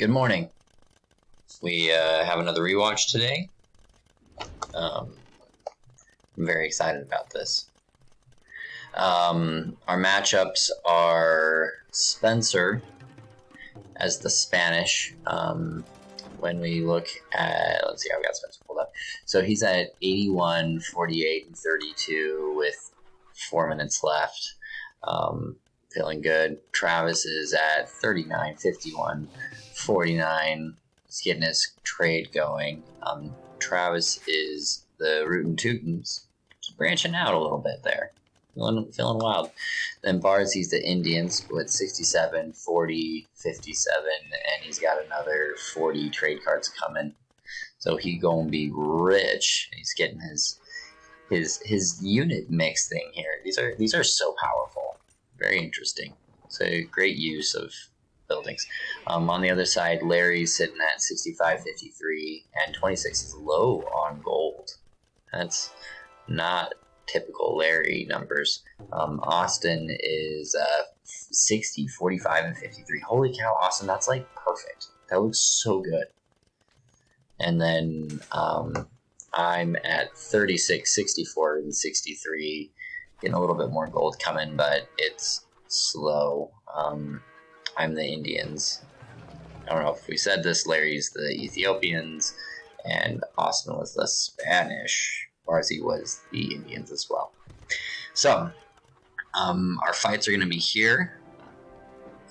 Good morning. We have another rewatch today. I'm very excited about this. Our matchups are Spencer as the Spanish. When we look at, let's see, I've got Spencer pulled up. So he's at 81, 48, and 32 with 4 minutes left. Feeling good. Travis is at 39, 51, 49. He's getting his trade going. Travis is the Rootin' Tootins. Just branching out a little bit there. Feeling wild. Then Barzy's the Indians with 67, 40, 57, and he's got another 40 trade cards coming. So he gonna be rich. He's getting his unit mix thing here. These are so powerful. Very interesting. It's a great use of buildings. On the other side, Larry's sitting at 65, 53, and 26 is low on gold. That's not typical Larry numbers. Austin is 60, 45, and 53. Holy cow, Austin, that's like perfect. That looks so good. And then I'm at 36, 64, and 63. Getting a little bit more gold coming, but it's slow. I'm the Indians. I don't know if we said this. Larry's the Ethiopians, and Austin was the Spanish. Barzy was the Indians as well. So, our fights are going to be here,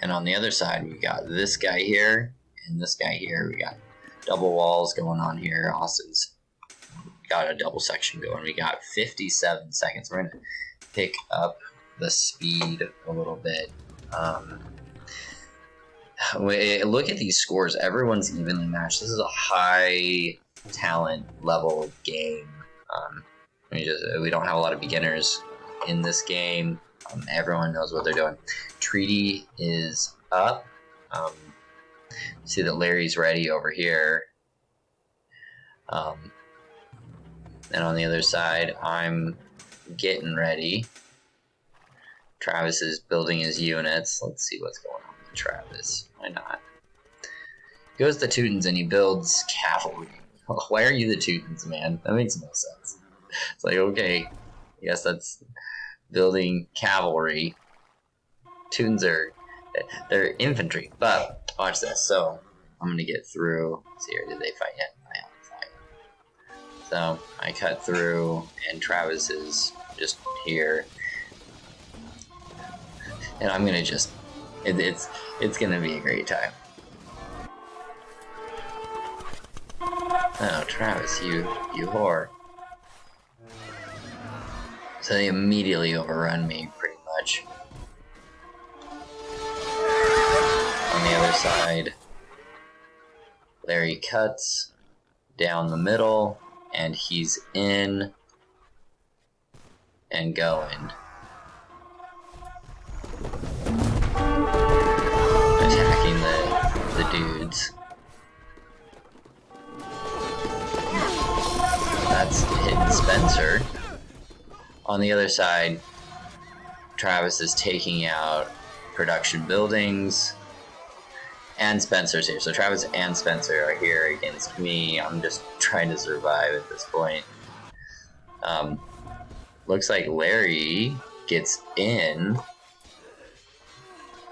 and on the other side, we got this guy here, and this guy here. We got double walls going on here. Austin's got a double section going. We got 57 seconds. We're going to pick up the speed a little bit. Look at these scores. Everyone's evenly matched. This is a high talent level game. We don't have a lot of beginners in this game. Everyone knows what they're doing. Treaty is up. See that Larry's ready over here. And on the other side, I'm getting ready. Travis is building his units. Let's see what's going on with Travis. Why not? Goes the Teutons and he builds cavalry. Why are you the Teutons, man? That makes no sense. It's like, okay, I guess that's building cavalry. Teutons they're infantry. But watch this. So I'm gonna get through. Let's see here, did they fight yet? I haven't fight. So I cut through, and Travis is just here. And I'm gonna just, it's gonna be a great time. Oh, Travis, you whore. So they immediately overrun me, pretty much. On the other side, Larry cuts down the middle, and he's in and going. Attacking the dudes. That's hitting Spencer. On the other side, Travis is taking out production buildings. And Spencer's here. So Travis and Spencer are here against me. I'm just trying to survive at this point. Looks like Larry gets in.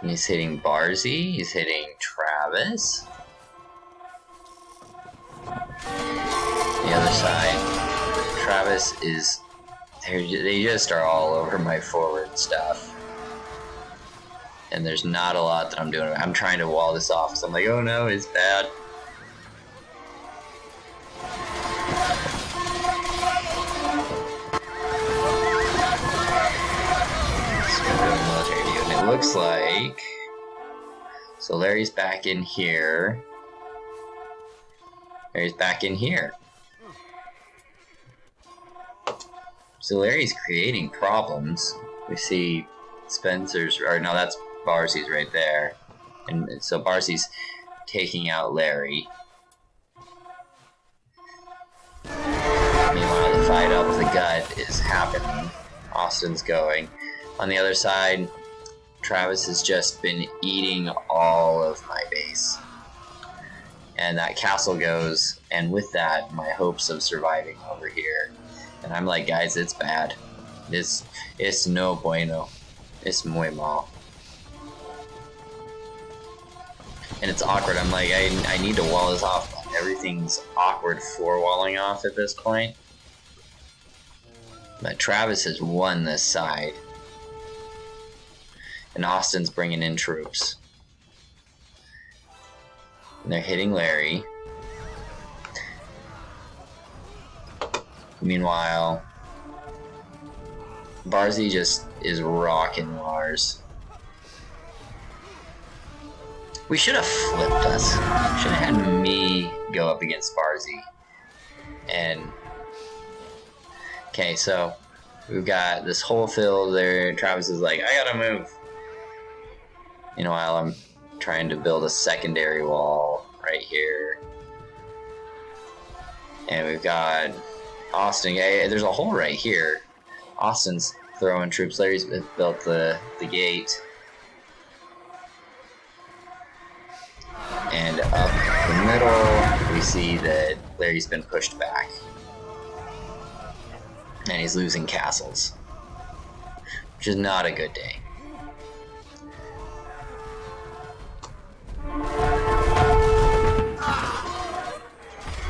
He's hitting Barzy. He's hitting Travis. The other side, Travis is... They just are all over my forward stuff. And there's not a lot that I'm doing. I'm trying to wall this off, so I'm like, oh no, it's bad. And it looks like... So Larry's back in here. Larry's back in here. So Larry's creating problems. We see Spencer's, or no, that's Barzy's right there. And so Barzy's taking out Larry. Meanwhile, the fight up the gut is happening. Austin's going. On the other side, Travis has just been eating all of my base. and that castle goes, and with that, my hopes of surviving over here. And I'm like, guys, it's bad. It's no bueno. It's muy mal. And it's awkward. I'm like, I need to wall this off, but everything's awkward for walling off at this point. But Travis has won this side. And Austin's bringing in troops. And they're hitting Larry. Meanwhile, Barzy just is rocking Lars. We should have flipped us. Should have had me go up against Barzy. And okay, so we've got this whole field there. Travis is like, I gotta move. Meanwhile, I'm trying to build a secondary wall right here. And we've got Austin. There's a hole right here. Austin's throwing troops. Larry's built the gate. And up the middle, we see that Larry's been pushed back. And he's losing castles. Which is not a good day.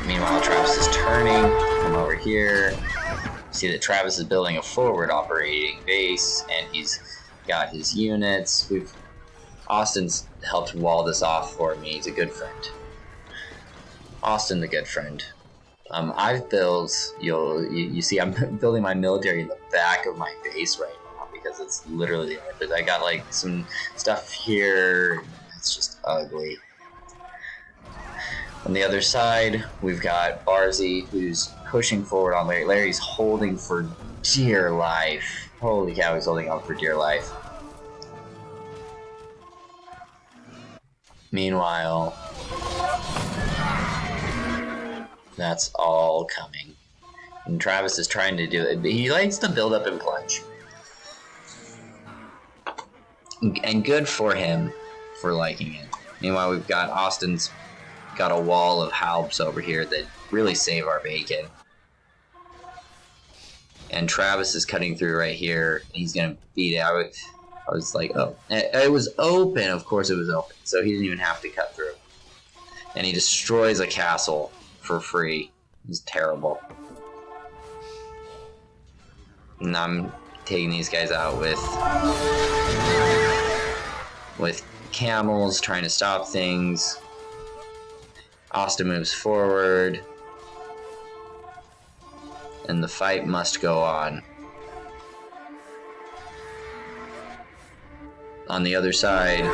Meanwhile, Travis is turning from over here. See that Travis is building a forward operating base, and he's got his units. Austin's helped wall this off for me. He's a good friend. Austin, the good friend. I've built. You see, I'm building my military in the back of my base right now because it's literally the only place. I got like some stuff here. It's just ugly. On the other side, we've got Barzy, who's pushing forward on Larry. Larry's holding for dear life. Holy cow, he's holding on for dear life. Meanwhile, that's all coming. And Travis is trying to do it. He likes to build up and plunge. And good for him for liking it. Meanwhile, we've got Austin's got a wall of Halbs over here that really save our bacon. And Travis is cutting through right here. He's going to beat it. I was like, oh. It was open. Of course it was open. So he didn't even have to cut through. And he destroys a castle for free. It's terrible. And I'm taking these guys out with camels, trying to stop things. Austin moves forward. And the fight must go on. On the other side,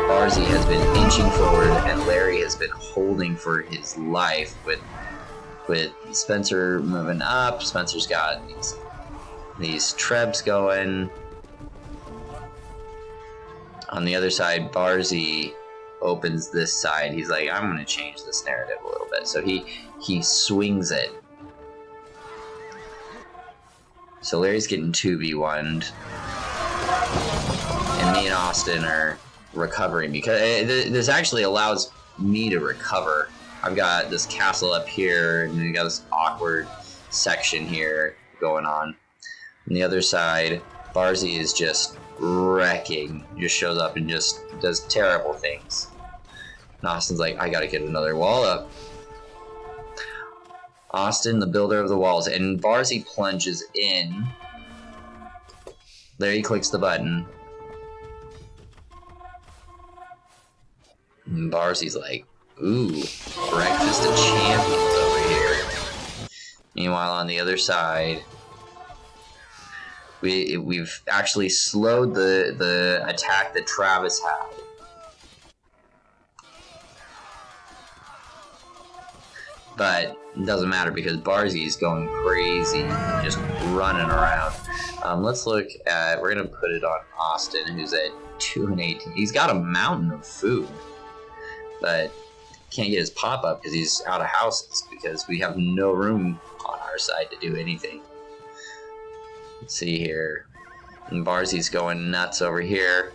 Barzy has been inching forward, and Larry has been holding for his life with Spencer moving up. Spencer's got these trebs going. On the other side, Barzy opens this side. He's like, I'm going to change this narrative a little bit. So he swings it. So Larry's getting 2v1'd. And me and Austin are recovering because this actually allows me to recover. I've got this castle up here, and we got this awkward section here going on. On the other side, Barzy is just wrecking. Just shows up and just does terrible things. And Austin's like, I gotta get another wall up. Austin, the builder of the walls, and Barzy plunges in. Larry clicks the button. And Barzy's like, ooh, breakfast of champions over here. Meanwhile, on the other side, we've actually slowed the attack that Travis had. But it doesn't matter because Barzy is going crazy, just running around. Let's look at, we're going to put it on Austin, who's at 2-18. He's got a mountain of food, but can't get his pop-up because he's out of houses because we have no room on our side to do anything. Let's see here. And Barzy's going nuts over here.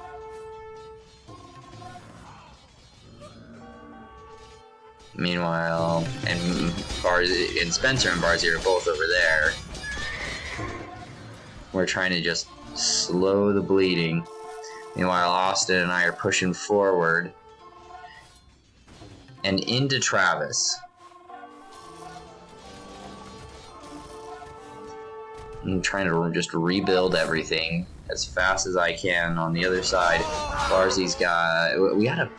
Meanwhile, and Spencer and Barzy are both over there. We're trying to just slow the bleeding. Meanwhile, Austin and I are pushing forward and into Travis. I'm trying to just rebuild everything as fast as I can. On the other side, Barzy's got... We gotta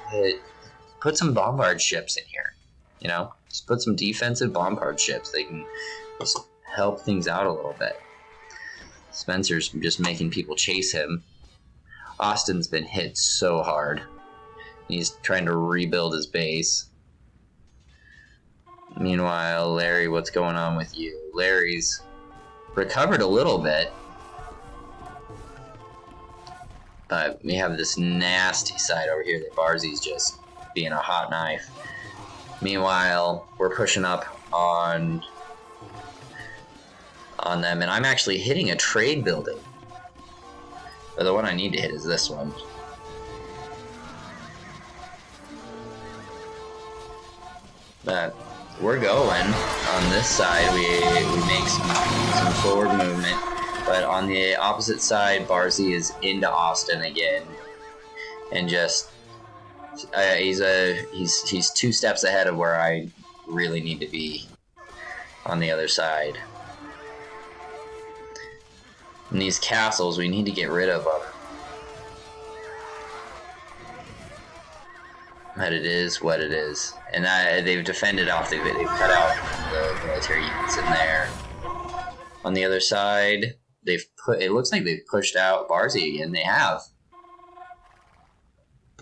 put some bombard ships in here. You know? Just put some defensive bombard ships. They can just help things out a little bit. Spencer's just making people chase him. Austin's been hit so hard. He's trying to rebuild his base. Meanwhile, Larry, what's going on with you? Larry's recovered a little bit. But we have this nasty side over here that Barzy's just being a hot knife. Meanwhile, we're pushing up on them, and I'm actually hitting a trade building. But the one I need to hit is this one. But we're going. On this side, we make some forward movement. But on the opposite side, Barzy is into Austin again. And just... he's 2 steps ahead of where I really need to be on the other side. And these castles, we need to get rid of them. But it is what it is. And they've defended off, they've cut out the military units in there. On the other side, it looks like they've pushed out Barzy again. They have.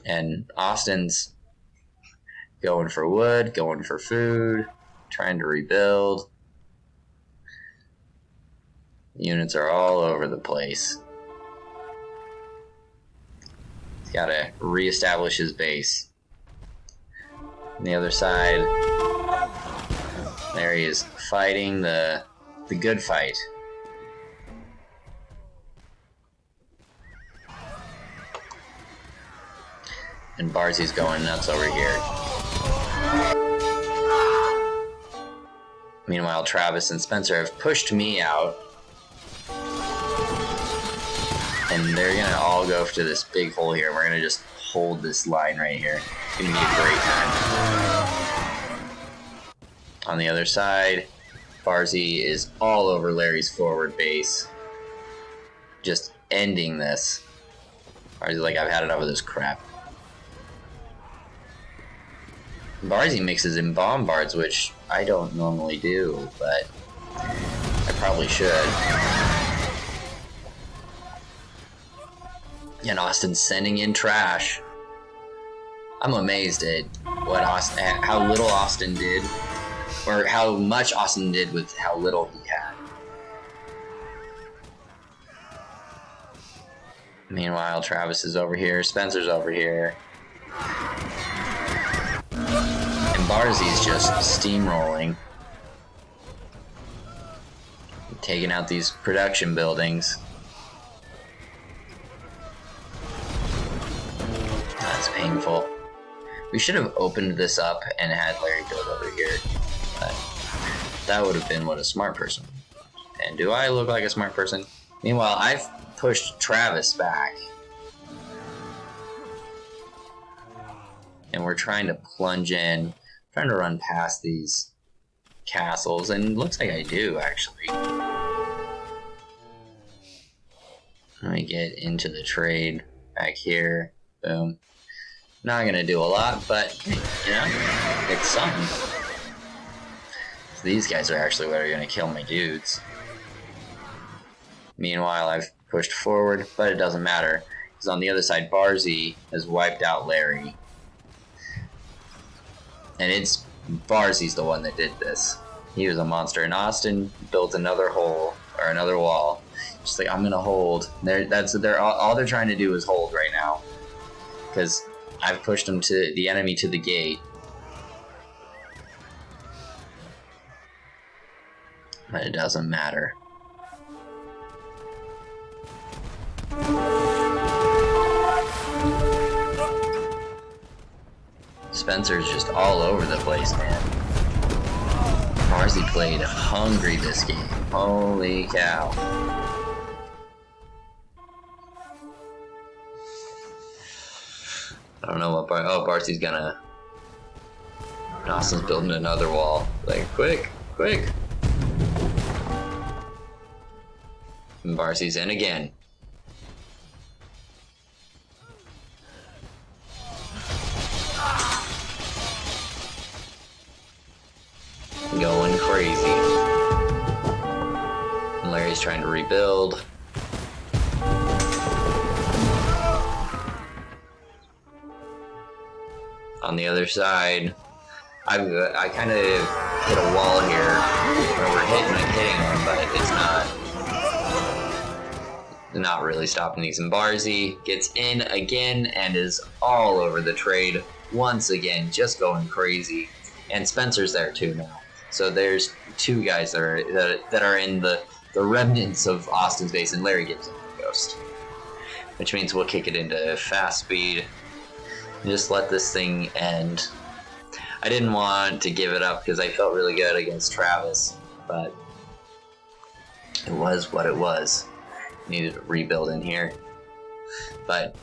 And Austin's going for wood, going for food, trying to rebuild. Units are all over the place. He's got to reestablish his base. On the other side, there he is fighting the good fight. And Barzy's going nuts over here. Meanwhile, Travis and Spencer have pushed me out. And they're gonna all go to this big hole here. We're gonna just hold this line right here. It's gonna be a great time. On the other side, Barzy is all over Larry's forward base. Just ending this. Barzy's like, I've had enough of this crap. Barzy mixes in bombards, which I don't normally do, but I probably should. And Austin's sending in trash. I'm amazed at how little Austin did, or how much Austin did with how little he had. Meanwhile, Travis is over here, Spencer's over here. And Barzy's just steamrolling. Taking out these production buildings. That's painful. We should have opened this up and had Larry build over here. But that would have been what a smart person would. And do I look like a smart person? Meanwhile, I've pushed Travis back. And we're trying to plunge in. Trying to run past these castles. And it looks like I do, actually. Let me get into the trade back here. Boom. Not gonna do a lot, but, you know, it's something. So these guys are actually what are gonna kill my dudes. Meanwhile, I've pushed forward, but it doesn't matter. Because on the other side, Barzy has wiped out Larry. And it's Barzy's the one that did this. He was a monster. And Austin built another hole, or another wall. Just like, I'm gonna hold. All they're trying to do is hold right now. Because I've pushed them to the enemy to the gate. But it doesn't matter. Spencer's just all over the place, man. Marcy played hungry this game. Holy cow. I don't know what Barcy's gonna... Austin's building another wall. Like, quick, quick. And Barcy's in again. Going crazy. And Larry's trying to rebuild. On the other side, I kind of hit a wall here where we're hitting them, but it's not really stopping these. And Barzy gets in again and is all over the trade once again, just going crazy. And Spencer's there too now. So there's two guys that are in the remnants of Austin's base, and Larry gets in the ghost, which means we'll kick it into fast speed and just let this thing end. I didn't want to give it up because I felt really good against Travis, but it was what it was. Needed to rebuild in here. But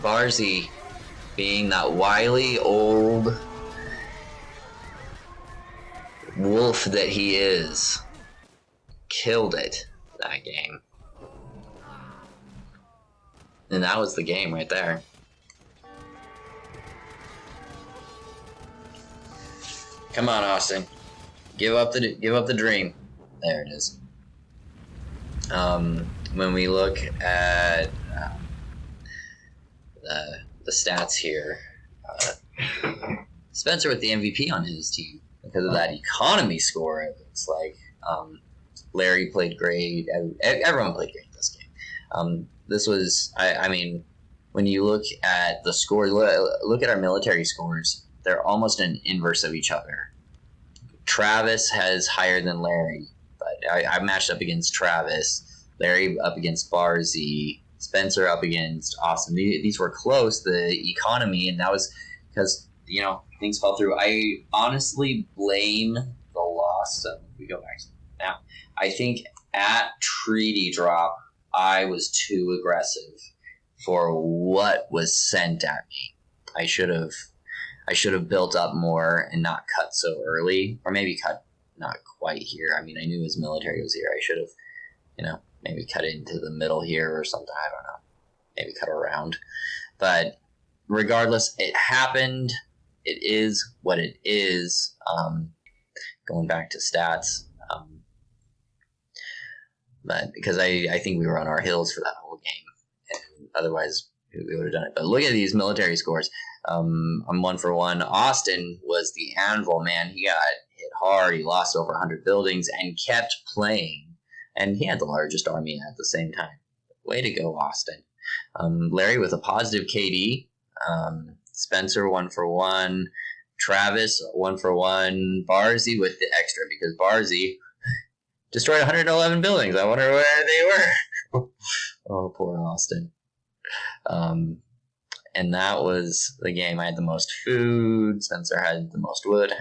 Barzy, being that wily old wolf that he is, killed it that game. And that was the game right there. Come on, Austin. Give up the dream. There it is. When we look at the stats here, Spencer with the MVP on his team because of that economy score. It looks like Larry played great. Everyone played great this game. This was, I mean, when you look at the scores, look at our military scores. They're almost an inverse of each other. Travis has higher than Larry, but I matched up against Travis. Larry up against Barzy. Spencer up against Austin. These were close, the economy, and that was because, you know, things fell through. I honestly blame the loss. So we go back to now. I think at Treaty Drop, I was too aggressive for what was sent at me. I should have built up more and not cut so early, or maybe cut not quite here. I mean, I knew his military was here. I should have, you know, maybe cut into the middle here or something. I don't know. Maybe cut around. But regardless, it happened. It is what it is. Going back to stats. But because I think we were on our heels for that whole game. And otherwise, we would have done it. But look at these military scores. I'm 1 for 1. Austin was the anvil, man. He got hit hard. He lost over 100 buildings and kept playing. And he had the largest army at the same time. Way to go, Austin. Larry with a positive KD. Spencer 1 for 1. Travis 1 for 1. Barzy with the extra because Barzy destroyed 111 buildings. I wonder where they were. Oh, poor Austin. And that was the game. I had the most food. Spencer had the most wood.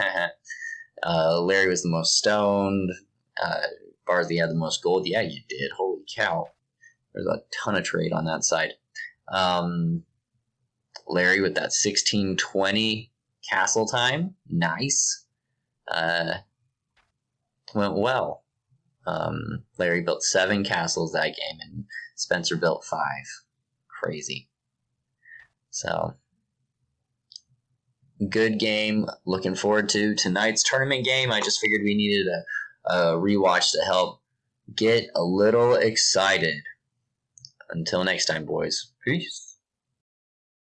Larry was the most stoned. Barzy had the most gold. Yeah, you did. Holy cow. There's a ton of trade on that side. Larry with that 1620 castle time. Nice. Went well. Larry built 7 castles that game, and Spencer built 5. Crazy. So, good game. Looking forward to tonight's tournament game. I just figured we needed a rewatch to help get a little excited. Until next time, boys. Peace.